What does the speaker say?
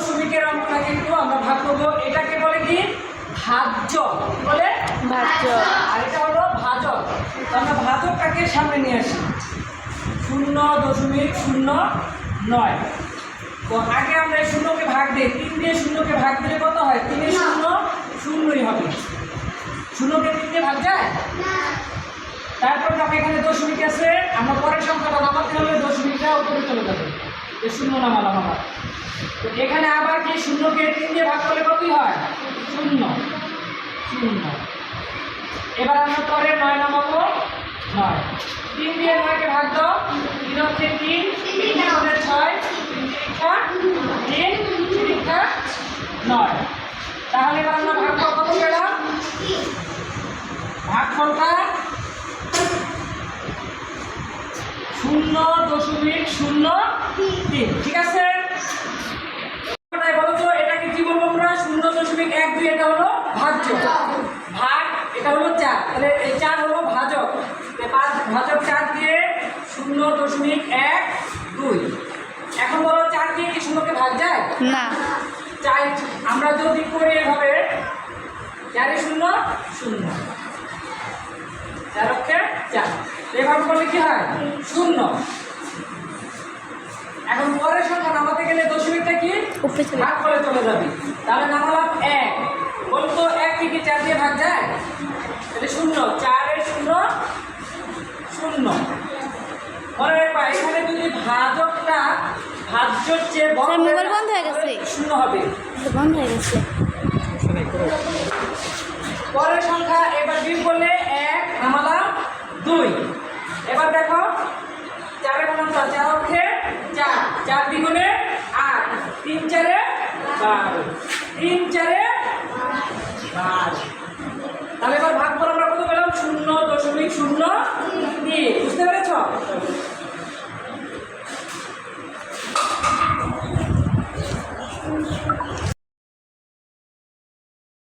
দশমিকের অঙ্কটা কিন্তু আমরা ভাগ করবো। এটাকে বলে কি ভাজ্য, বলে ভাজ্য। আর এটা হলো ভাজক। তো আমরা ভাজকটাকে সামনে নিয়ে আসি 0.09। তো আগে আমরা এই শূন্যকে ভাগ দিই, 3 দিয়ে শূন্যকে ভাগ দিলে কত হয়? 3 এর শূন্য শূন্যই হবে। শূন্যকে 3 দিয়ে ভাগ যায় না। তারপর দেখো এখানে দশমিক আছে, আমরা পরের সংখ্যাটা নামাতে হলে দশমিকটা উপরে চলে যাবে, এই শূন্য নামালাম আমরা। তো এখানে আবার কি শূন্যকে 3 দিয়ে ভাগ করলে কতই হয়? 0 0। এবার আমরা পরে 9 নামাবো, 9। 3 দিয়ে 9কে ভাগ দাও, 3 হচ্ছে 3, 3 হচ্ছে 6, 3 3 9। তাহলে এবার আমরা ভাগফল কত পেলাম? ভাগফলটা 0.03। ঠিক আছে, বলো তো এটাকে কি বলবো আমরা? 0.12। এটা হলো ভাজ্য, ভাগ এটা হলো 4, তাহলে এই 4 হলো ভাজক। ভাজক 4 দিয়ে 0.12। এখন বলো 4 দিয়ে কি শূন্যকে ভাগ যায় না। 4 আমরা যদি করি এভাবে 4 এ 0 0, 4 অক্ষে 4, এভাবে করলে কি হয়? 0। এখন পরের সংখ্যা নামাতে গেলে দশমিকটা কি ভাগ করে চলে যাবে, তাহলে নামালাম 1। বলতো 1 থেকে 4 দিয়ে ভাগ যায়, তাহলে 0, 4 এ 0 0। মনে রাখবা এখানে যদি ভাজকটা ভাজ্যর চেয়ে বড় হয়, মোবাইল বন্ধ হয়ে গেছে, 0 হবে। বন্ধ হয়ে গেছে। পরের সংখ্যা এবার বিয়োগ করলে 1 নামালাম 2। এবার দেখো 4 এ গুণন 4 অক্ষে 4, 4 দ্বিগুণে 8, 3 4 এ 12, 3 4 এ 12।